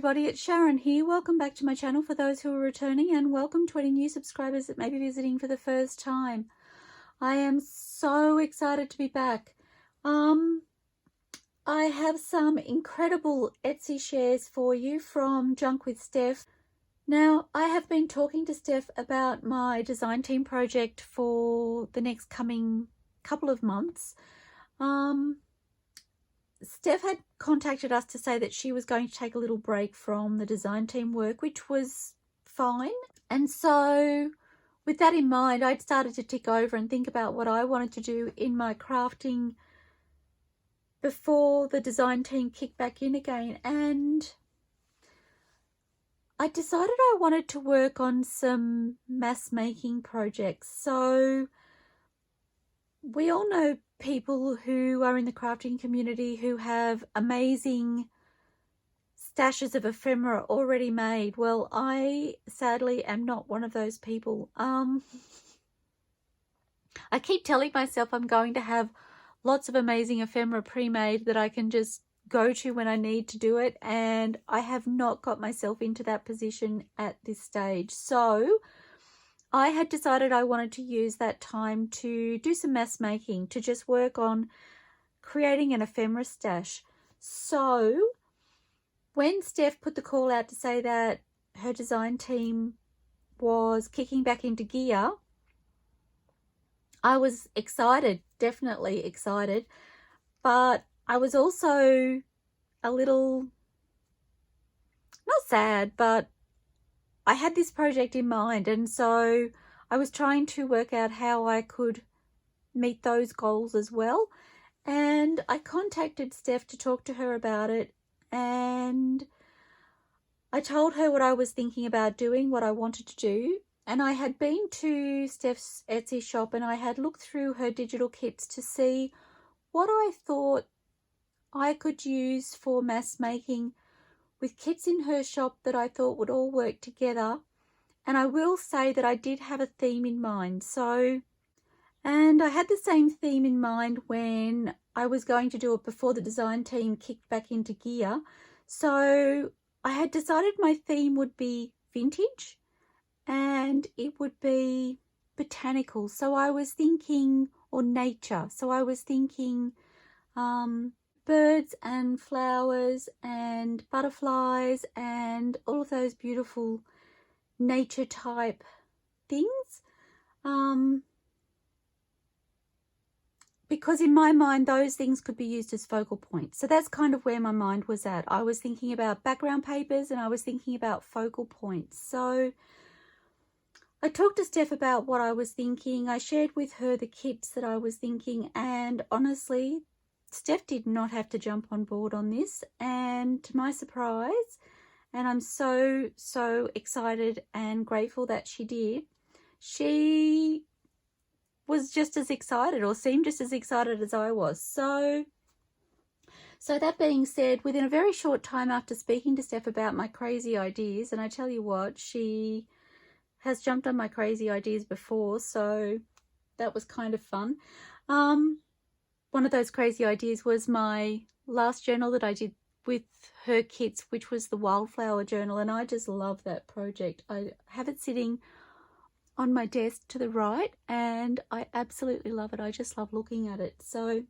everybody, it's Sharon here. Welcome back to my channel for those who are returning, and welcome to any new subscribers that may be visiting for the first time. I am so excited to be back. I have some incredible Etsy shares for you from JunkWithSteph. Now, I have been talking to Steph about my design team project for the next coming couple of months. Steph had contacted us to say that she was going to take a little break from the design team work, which was fine. And so with that in mind, I'd started to tick over and think about what I wanted to do in my crafting before the design team kicked back in again. And I decided I wanted to work on some mass making projects. So we all know people who are in the crafting community who have amazing stashes of ephemera already made. Well, I sadly am not one of those people. I keep telling myself I'm going to have lots of amazing ephemera pre-made that I can just go to when I need to do it, and I have not got myself into that position at this stage. So I had decided I wanted to use that time to do some mass making, to just work on creating an ephemera stash. So when Steph put the call out to say that her design team was kicking back into gear, I was excited, definitely excited, but I was also a little, not sad, but I had this project in mind, and so I was trying to work out how I could meet those goals as well. And I contacted Steph to talk to her about it, and I told her what I was thinking about doing, what I wanted to do. And I had been to Steph's Etsy shop and I had looked through her digital kits to see what I thought I could use for mass making with kits in her shop that I thought would all work together. And I will say that I did have a theme in mind. And I had the same theme in mind when I was going to do it before the design team kicked back into gear. So I had decided my theme would be vintage and it would be botanical. So I was thinking, or nature. So I was thinking birds and flowers and butterflies and all of those beautiful nature type things, because in my mind those things could be used as focal points. So that's kind of where my mind was at. I was thinking about background papers and I was thinking about focal points. So I talked to Steph about what I was thinking. I shared with her the kits that I was thinking, and honestly, Steph did not have to jump on board on this, and to my surprise, and I'm so excited and grateful that she did, she was just as excited, or seemed just as excited as I was. So that being said, within a very short time after speaking to Steph about my crazy ideas, and I tell you what, she has jumped on my crazy ideas before, so that was kind of fun. One of those crazy ideas was my last journal that I did with her kits, which was the wildflower journal, and I just love that project. I have it sitting on my desk to the right and I absolutely love it. I just love looking at it. So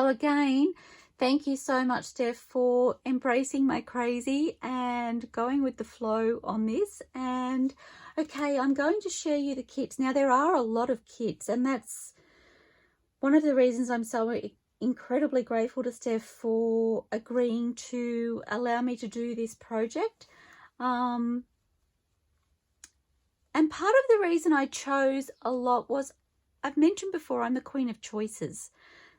again, thank you so much, Steph, for embracing my crazy and going with the flow on this. And okay, I'm going to share you the kits. Now, there are a lot of kits, and that's one of the reasons I'm so incredibly grateful to Steph for agreeing to allow me to do this project. And part of the reason I chose a lot was, I've mentioned before, I'm the queen of choices.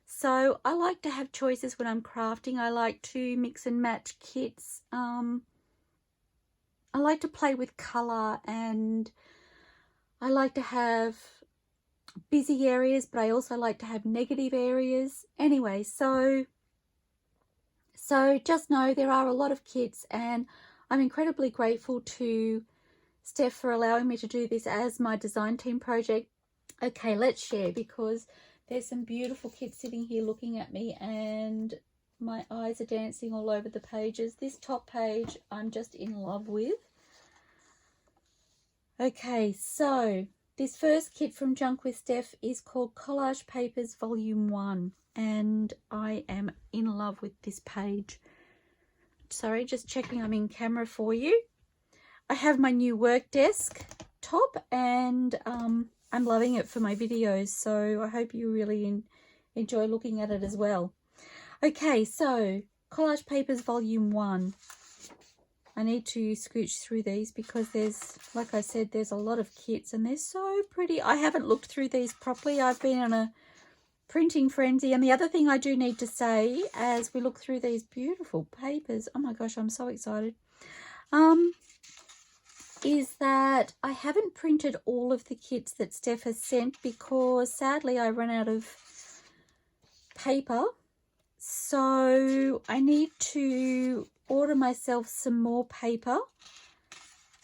So I like to have choices when I'm crafting. I like to mix and match kits. I like to play with colour, and I like to have busy areas, but I also like to have negative areas. Anyway, so just know there are a lot of kits, and I'm incredibly grateful to Steph for allowing me to do this as my design team project. Okay, let's share, because there's some beautiful kits sitting here looking at me, and my eyes are dancing all over the pages. This top page I'm just in love with. Okay, so this first kit from JunkWithSteph is called Collage Papers Volume 1, and I am in love with this page. Sorry, just checking I'm in camera for you. I have my new work desk top, and I'm loving it for my videos, so I hope you really enjoy looking at it as well. Okay, so Collage Papers Volume 1. I need to scooch through these because there's, like I said, there's a lot of kits and they're so pretty. I haven't looked through these properly. I've been on a printing frenzy. And the other thing I do need to say as we look through these beautiful papers, oh my gosh, I'm so excited, is that I haven't printed all of the kits that Steph has sent because sadly I ran out of paper. So I need to order myself some more paper,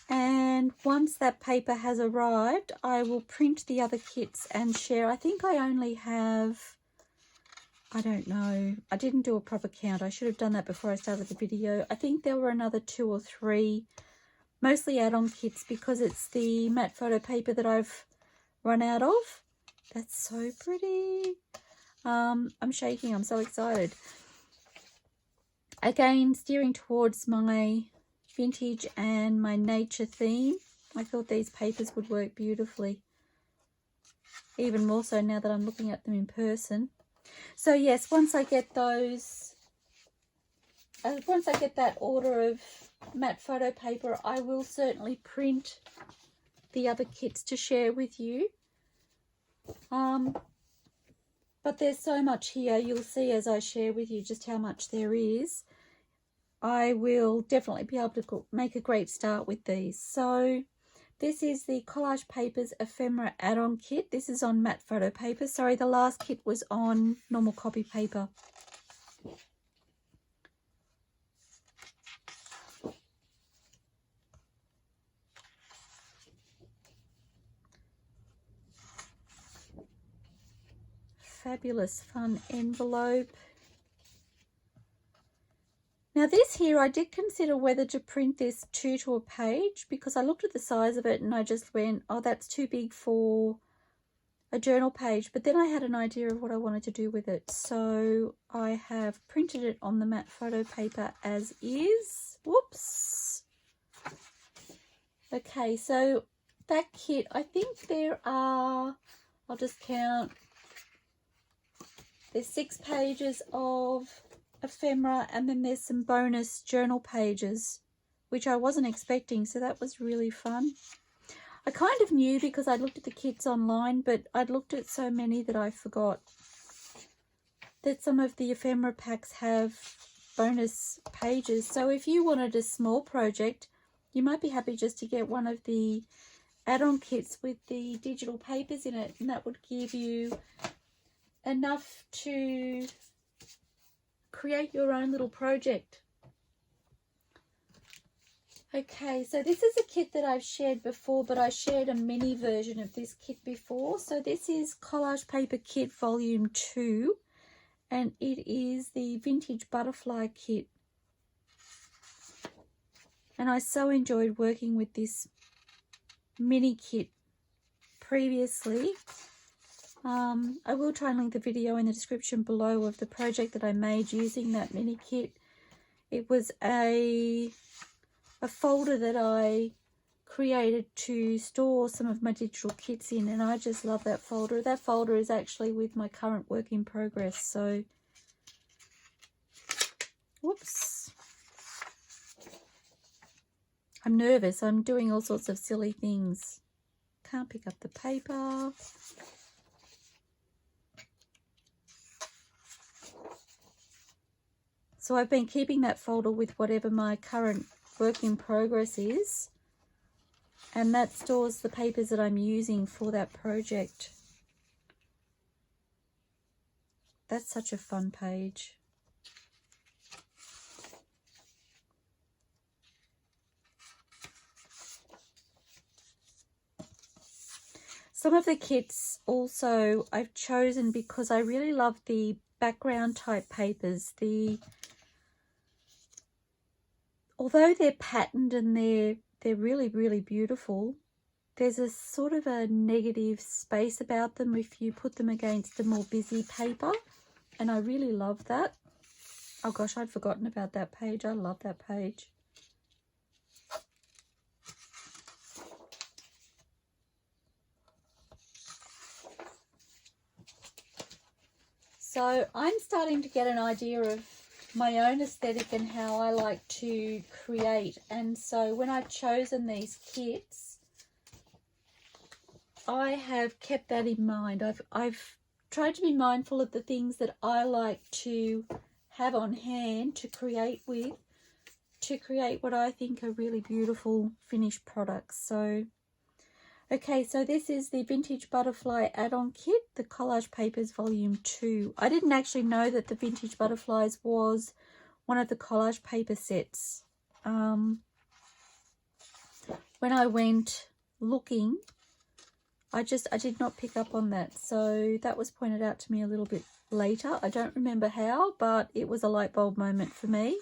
and once that paper has arrived I will print the other kits and share. I think I only have, I don't know, I didn't do a proper count. I should have done that before I started the video. I think there were another 2 or 3, mostly add-on kits because it's the matte photo paper that I've run out of. That's so pretty. I'm shaking, I'm so excited. Again, steering towards my vintage and my nature theme. I thought these papers would work beautifully. Even more so now that I'm looking at them in person. So yes, once I get those, once I get that order of matte photo paper, I will certainly print the other kits to share with you. But there's so much here. You'll see as I share with you just how much there is. I will definitely be able to make a great start with these. So this is the Collage Papers Ephemera add-on kit. This is on matte photo paper. Sorry, the last kit was on normal copy paper. Fabulous fun envelope. Now this here, I did consider whether to print this 2 to a page because I looked at the size of it and I just went, oh, that's too big for a journal page. But then I had an idea of what I wanted to do with it. So I have printed it on the matte photo paper as is. Whoops. Okay, so that kit, I think there are, I'll just count, there's 6 pages of ephemera and then there's some bonus journal pages which I wasn't expecting, so that was really fun. I kind of knew because I looked at the kits online, but I'd looked at so many that I forgot that some of the ephemera packs have bonus pages. So if you wanted a small project, you might be happy just to get one of the add-on kits with the digital papers in it, and that would give you enough to create your own little project. Okay, so this is a kit that I've shared before, but I shared a mini version of this kit before. So this is Collage Paper Kit Volume 2, and it is the Vintage Butterfly Kit. And I so enjoyed working with this mini kit previously. I will try and link the video in the description below of the project that I made using that mini kit. It was a folder that I created to store some of my digital kits in, and I just love that folder. That folder is actually with my current work in progress. So, whoops. I'm nervous. I'm doing all sorts of silly things. Can't pick up the paper. So I've been keeping that folder with whatever my current work in progress is, and that stores the papers that I'm using for that project. That's such a fun page. Some of the kits also I've chosen because I really love the background type papers. Although they're patterned and they're really, really beautiful, there's a sort of a negative space about them if you put them against a more busy paper, and I really love that. Oh gosh, I'd forgotten about that page. I love that page. So I'm starting to get an idea of my own aesthetic and how I like to create. And so when I've chosen these kits, I have kept that in mind. I've tried to be mindful of the things that I like to have on hand to create with, to create what I think are really beautiful finished products. So okay, so this is the Vintage Butterfly add-on kit, the Collage Papers Volume 2. I didn't actually know that the Vintage Butterflies was one of the collage paper sets. When I went looking, I did not pick up on that. So that was pointed out to me a little bit later. I don't remember how, but it was a light bulb moment for me.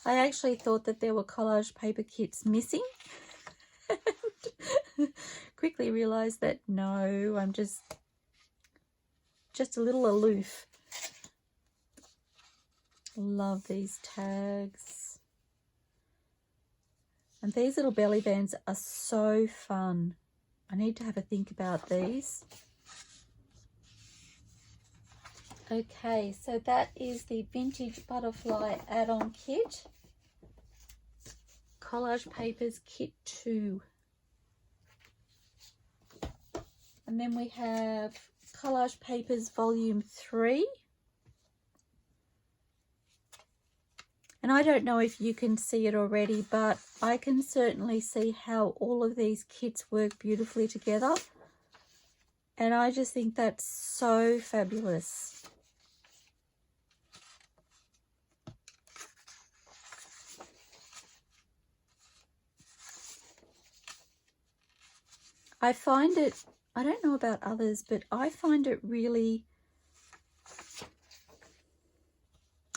I actually thought that there were collage paper kits missing. Quickly realized that no, I'm just a little aloof. Love these tags, and these little belly bands are so fun. I need to have a think about these. Okay, so that is the Vintage Butterfly add-on kit, Collage Papers Kit 2. And then we have Collage Papers Volume 3. And I don't know if you can see it already, but I can certainly see how all of these kits work beautifully together. And I just think that's so fabulous. I find it, I don't know about others, but I find it really,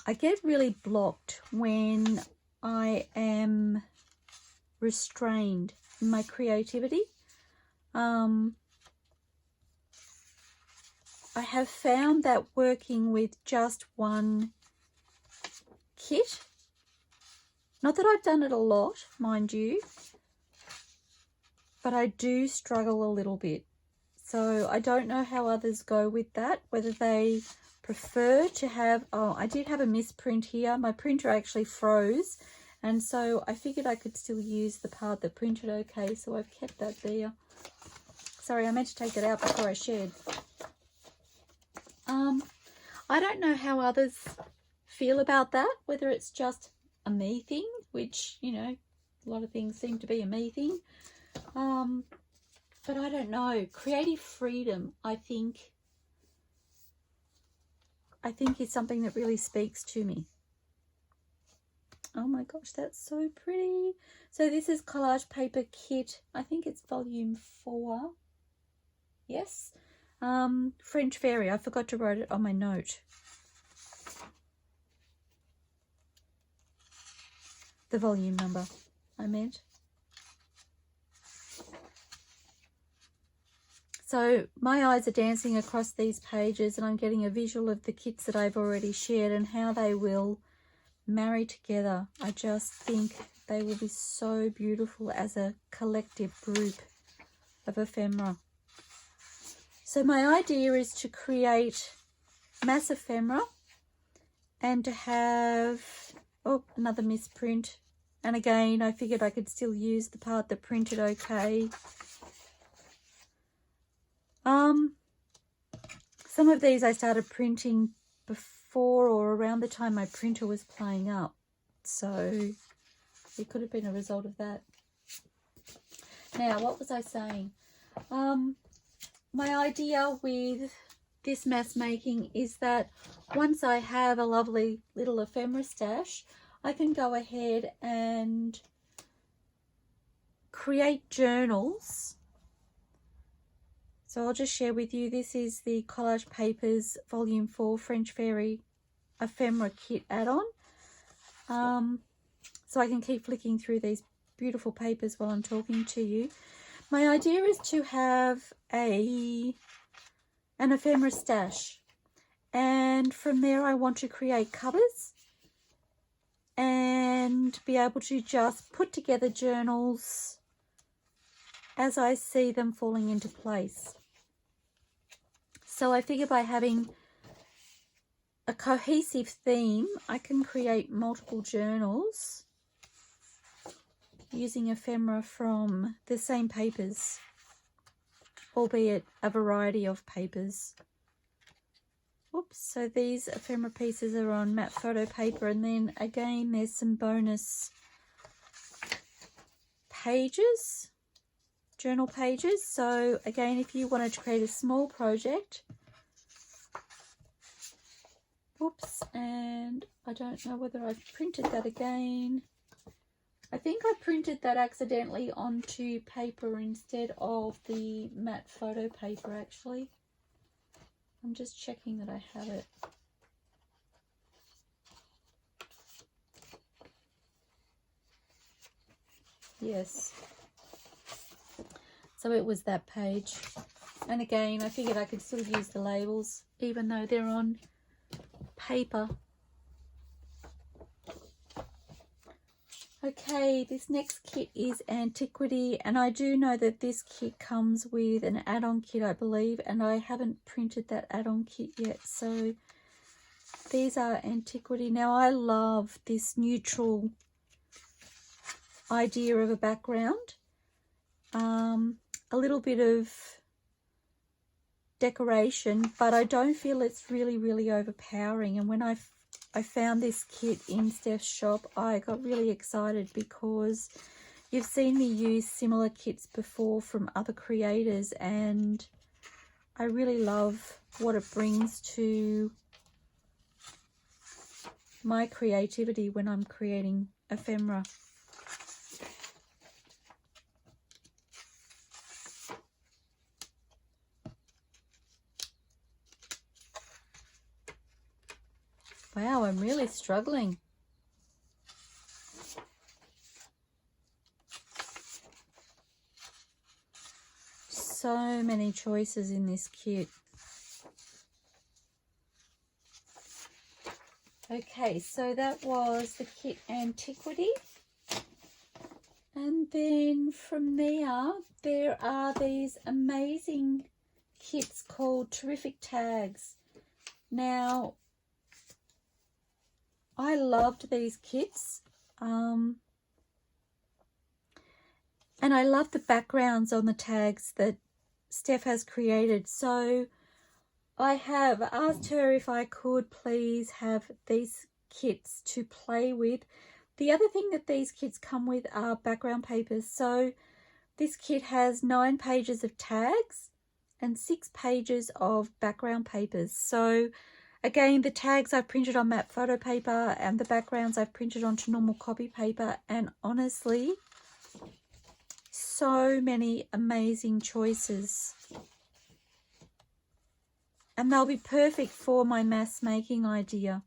I get really blocked when I am restrained in my creativity. I have found that working with just one kit, not that I've done it a lot, mind you, but I do struggle a little bit. So I don't know how others go with that, whether they prefer to have, oh, I did have a misprint here. My printer actually froze, and so I figured I could still use the part that printed okay, so I've kept that there. Sorry, I meant to take it out before I shared. I don't know how others feel about that, whether it's just a me thing, which, you know, a lot of things seem to be a me thing. But I don't know. Creative freedom, I think is something that really speaks to me. Oh my gosh, that's so pretty. So this is Collage Paper Kit, I think it's Volume 4. Yes. French Fairy. I forgot to write it on my note. The volume number, I meant. So my eyes are dancing across these pages, and I'm getting a visual of the kits that I've already shared and how they will marry together. I just think they will be so beautiful as a collective group of ephemera. So my idea is to create mass ephemera and to have, oh, another misprint. And again, I figured I could still use the part that printed okay. Some of these I started printing before or around the time my printer was playing up. So it could have been a result of that. Now, what was I saying? My idea with this mass making is that once I have a lovely little ephemera stash, I can go ahead and create journals So I'll just share with you, this is the Collage Papers Volume 4 French Fairy Ephemera Kit add-on. So I can keep flicking through these beautiful papers while I'm talking to you. My idea is to have an ephemera stash, and from there I want to create covers and be able to just put together journals as I see them falling into place. So I figure by having a cohesive theme, I can create multiple journals using ephemera from the same papers, albeit a variety of papers. Oops, so these ephemera pieces are on matte photo paper, and then again there's some bonus pages, journal pages. So again, if you wanted to create a small project, oops, and I don't know whether I've printed that again. I think I printed that accidentally onto paper instead of the matte photo paper, actually. I'm just checking that I have it. Yes. So it was that page. And again, I figured I could still use the labels, even though they're on paper. Okay, this next kit is Antiquity, and I do know that this kit comes with an add-on kit, I believe, and I haven't printed that add-on kit yet. So these are Antiquity. Now I love this neutral idea of a background. A little bit of decoration, but I don't feel it's really overpowering. And when I found this kit in Steph's shop, I got really excited because you've seen me use similar kits before from other creators, and I really love what it brings to my creativity when I'm creating ephemera. Wow, I'm really struggling. So many choices in this kit. Okay, so that was the kit Antiquity. And then from there are these amazing kits called Terrific Tags. Now, I loved these kits, and I love the backgrounds on the tags that Steph has created. So I have asked her if I could please have these kits to play with. The other thing that these kits come with are background papers. So this kit has 9 pages of tags and 6 pages of background papers. So again, the tags I've printed on matte photo paper and the backgrounds I've printed onto normal copy paper. And honestly, so many amazing choices. And they'll be perfect for my mass making idea.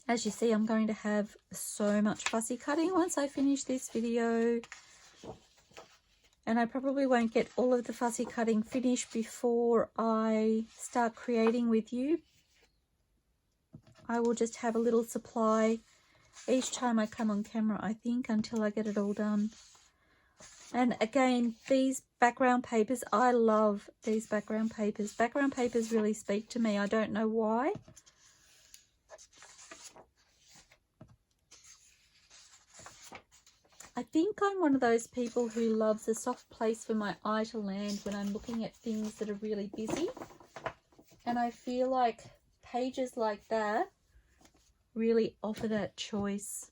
As you see, I'm going to have so much fussy cutting once I finish this video. And I probably won't get all of the fussy cutting finished before I start creating with you. I will just have a little supply each time I come on camera, I think, until I get it all done. And again, these background papers, I love these background papers. Background papers really speak to me. I don't know why. I think I'm one of those people who loves a soft place for my eye to land when I'm looking at things that are really busy. And I feel like pages like that really offer that choice.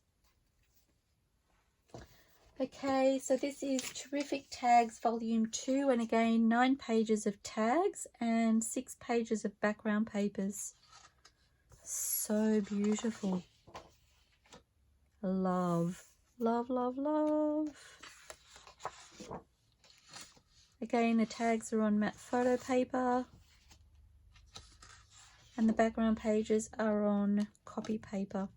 Okay, so this is Terrific Tags Volume 2, and again 9 pages of tags and 6 pages of background papers. So beautiful. Love, love, love, love. Again, the tags are on matte photo paper and the background pages are on copy paper.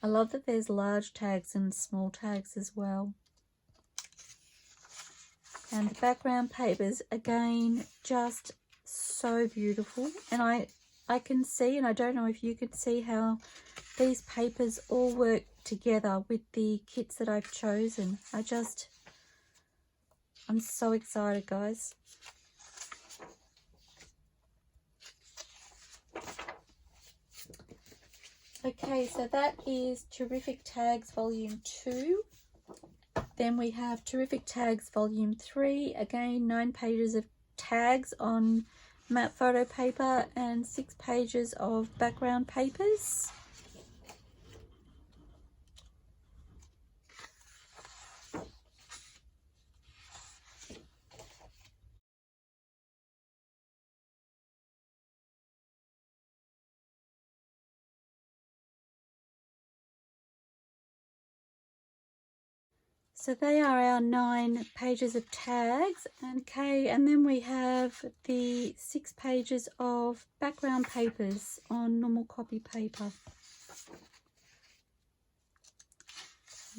I love that there's large tags and small tags as well. And the background papers, again, just so beautiful. And I can see, and I don't know if you could see, how these papers all work together with the kits that I've chosen. I'm so excited, guys. Okay, so that is Terrific Tags Volume 2. Then we have Terrific Tags Volume 3. Again, 9 pages of tags on matte photo paper and 6 pages of background papers. So they are our 9 pages of tags, okay, and then we have the 6 pages of background papers on normal copy paper.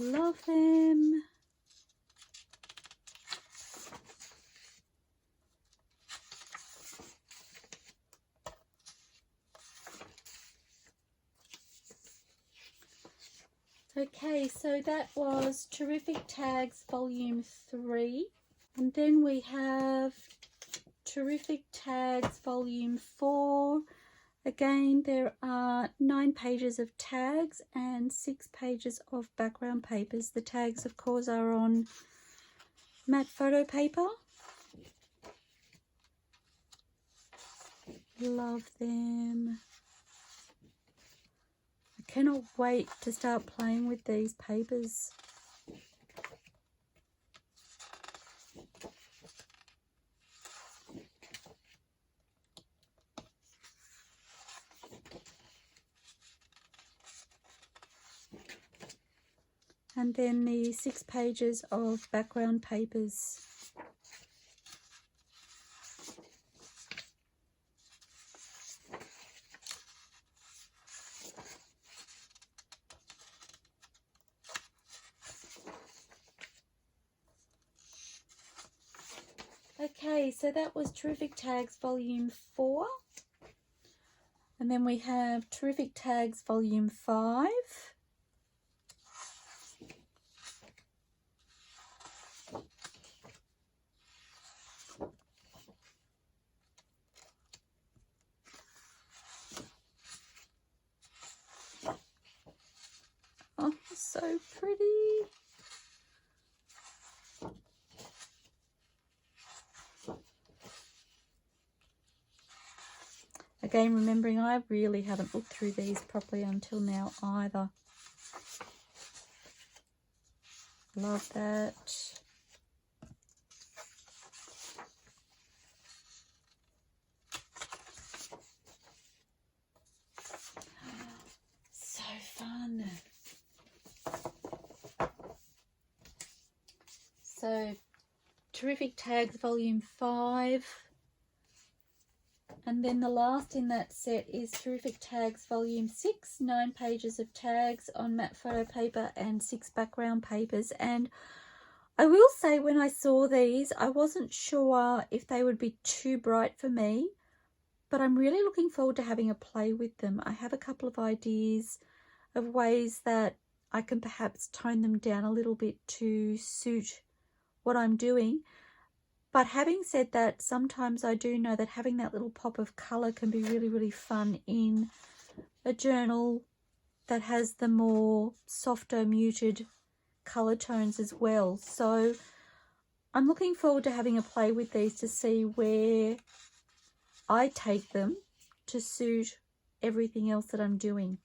Love them. Okay, so that was Terrific Tags Volume 3. And then we have Terrific Tags Volume 4. Again, there are 9 pages of tags and 6 pages of background papers. The tags, of course, are on matte photo paper. Love them. I cannot wait to start playing with these papers. And then the 6 pages of background papers. Okay, so that was Terrific Tags Volume 4. And then we have Terrific Tags Volume 5. Oh, so pretty. Again, remembering I really haven't looked through these properly until now either. Love that. So fun. So, Terrific Tags Volume 5. And then the last in that set is Terrific Tags Volume 6, 9 pages of tags on matte photo paper and 6 background papers. And I will say, when I saw these, I wasn't sure if they would be too bright for me, but I'm really looking forward to having a play with them. I have a couple of ideas of ways that I can perhaps tone them down a little bit to suit what I'm doing. But having said that, sometimes I do know that having that little pop of colour can be really, really fun in a journal that has the more softer, muted colour tones as well. So I'm looking forward to having a play with these to see where I take them to suit everything else that I'm doing.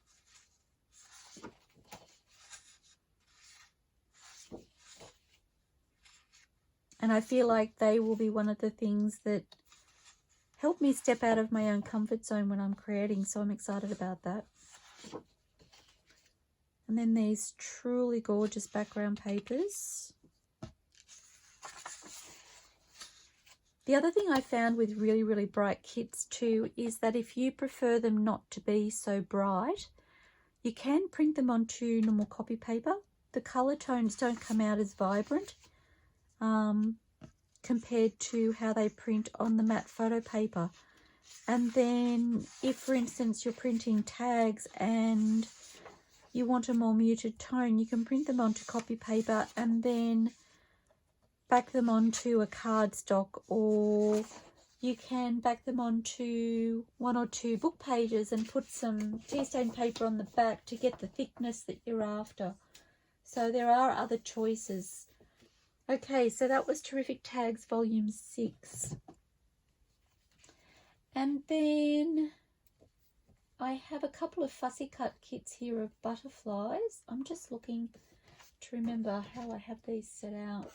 And I feel like they will be one of the things that help me step out of my own comfort zone when I'm creating. So I'm excited about that. And then these truly gorgeous background papers. The other thing I found with really, really bright kits too is that if you prefer them not to be so bright, you can print them onto normal copy paper. The colour tones don't come out as vibrant compared to how they print on the matte photo paper. And then if, for instance, you're printing tags and you want a more muted tone, you can print them onto copy paper and then back them onto a cardstock, or you can back them onto 1 or 2 book pages and put some tea stain paper on the back to get the thickness that you're after. So there are other choices. Okay, so that was Terrific Tags Volume 6. And then I have a couple of fussy cut kits here of butterflies. I'm just looking to remember how I have these set out.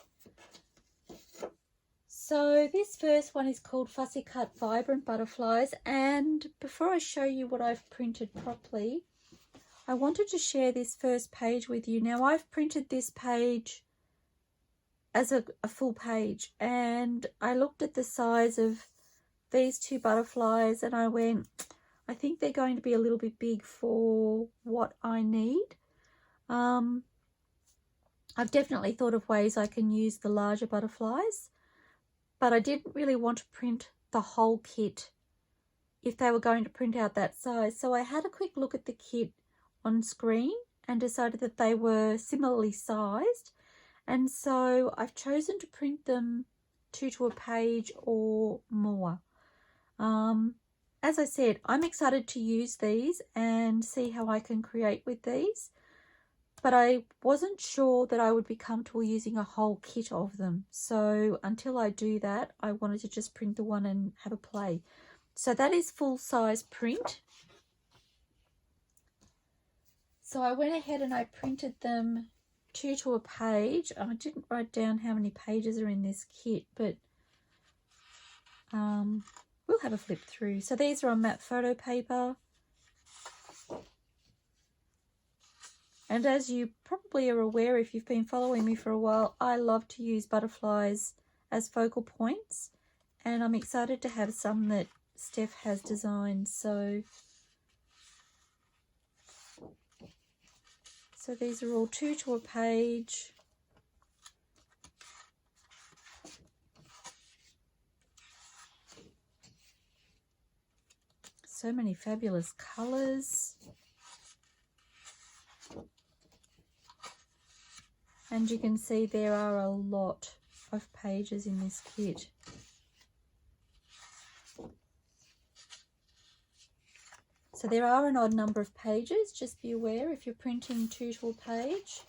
So this first one is called Fussy Cut Vibrant Butterflies, and before I show you what I've printed properly, I wanted to share this first page with you. Now I've printed this page as a full page, and I looked at the size of these 2 butterflies and I went, I think they're going to be a little bit big for what I need. I've definitely thought of ways I can use the larger butterflies, but I didn't really want to print the whole kit if they were going to print out that size. So I had a quick look at the kit on screen and decided that they were similarly sized. And so I've chosen to print them 2 to a page or more. As I said, I'm excited to use these and see how I can create with these. But I wasn't sure that I would be comfortable using a whole kit of them. So until I do that, I wanted to just print the one and have a play. So that is full size print. So I went ahead and I printed them 2 to a page. I didn't write down how many pages are in this kit, but we'll have a flip through. So these are on matte photo paper. And as you probably are aware if you've been following me for a while, I love to use butterflies as focal points. And I'm excited to have some that Steph has designed. So these are all 2 to a page. So many fabulous colours. And you can see there are a lot of pages in this kit. So there are an odd number of pages, just be aware if you're printing 2 to a page.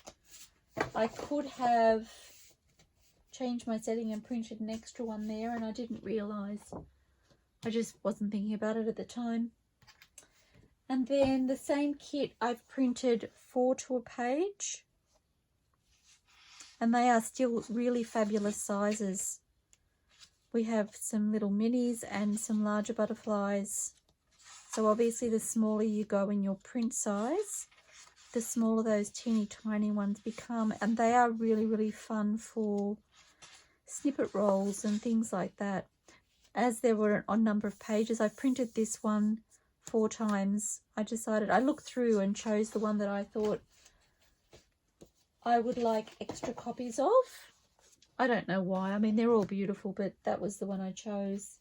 I could have changed my setting and printed an extra one there, and I didn't realise. I just wasn't thinking about it at the time. And then the same kit I've printed 4 to a page. And they are still really fabulous sizes. We have some little minis and some larger butterflies. So obviously the smaller you go in your print size, the smaller those teeny tiny ones become. And they are really, really fun for snippet rolls and things like that. As there were an odd number of pages, I printed this one 4 times. I looked through and chose the one that I thought I would like extra copies of. I don't know why. I mean, they're all beautiful, but that was the one I chose.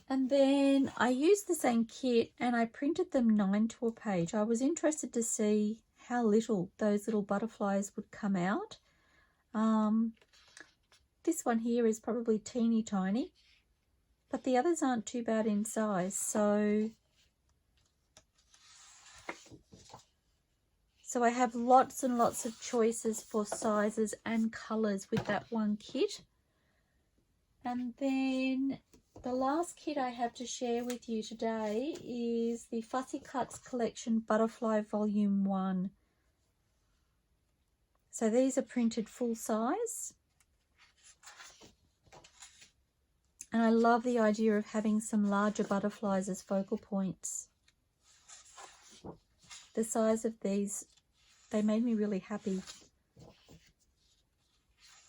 And then I used the same kit and I printed them 9 to a page. I was interested to see how little those little butterflies would come out. This one here is probably teeny tiny, but the others aren't too bad in size. So I have lots and lots of choices for sizes and colours with that one kit. And then the last kit I have to share with you today is the Fussy Cuts Collection Butterfly Volume 1. So these are printed full size. And I love the idea of having some larger butterflies as focal points. The size of these, they made me really happy,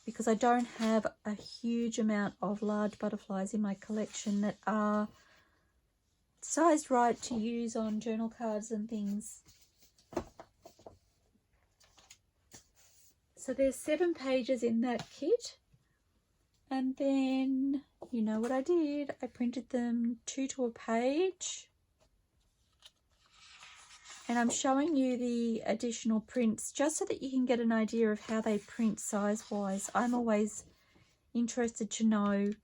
because I don't have a huge amount of large butterflies in my collection that are sized right to use on journal cards and things. So there's 7 pages in that kit. And then, you know what I did? I printed them 2 to a page. And I'm showing you the additional prints just so that you can get an idea of how they print size-wise. I'm always interested to know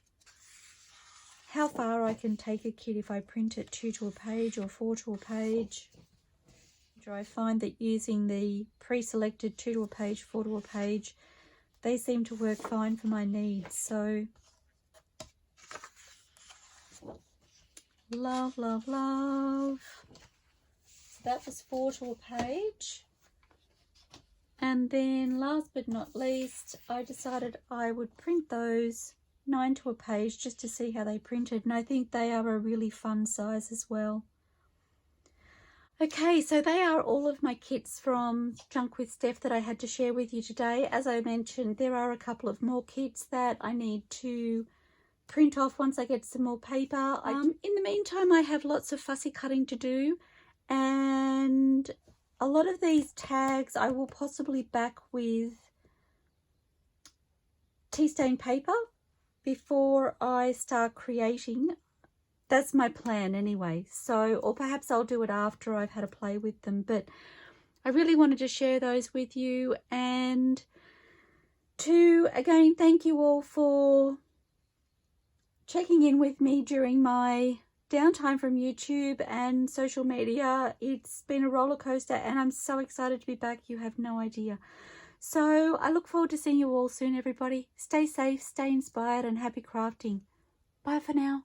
how far I can take a kit if I print it 2 to a page or 4 to a page. I find that using the pre-selected 2 to a page, 4 to a page, they seem to work fine for my needs. So love, love, love. So that was 4 to a page. And then last but not least, I decided I would print those 9 to a page just to see how they printed. And I think they are a really fun size as well. Okay, so they are all of my kits from JunkWithSteph that I had to share with you today. As I mentioned, there are a couple of more kits that I need to print off once I get some more paper. In the meantime, I have lots of fussy cutting to do, and a lot of these tags I will possibly back with tea stain paper before I start creating. That's my plan anyway. So, or perhaps I'll do it after I've had a play with them. But I really wanted to share those with you, and to again thank you all for checking in with me during my downtime from YouTube and social media. It's been a roller coaster, and I'm so excited to be back. You have no idea. So I look forward to seeing you all soon, everybody. Stay safe, stay inspired, and happy crafting. Bye for now.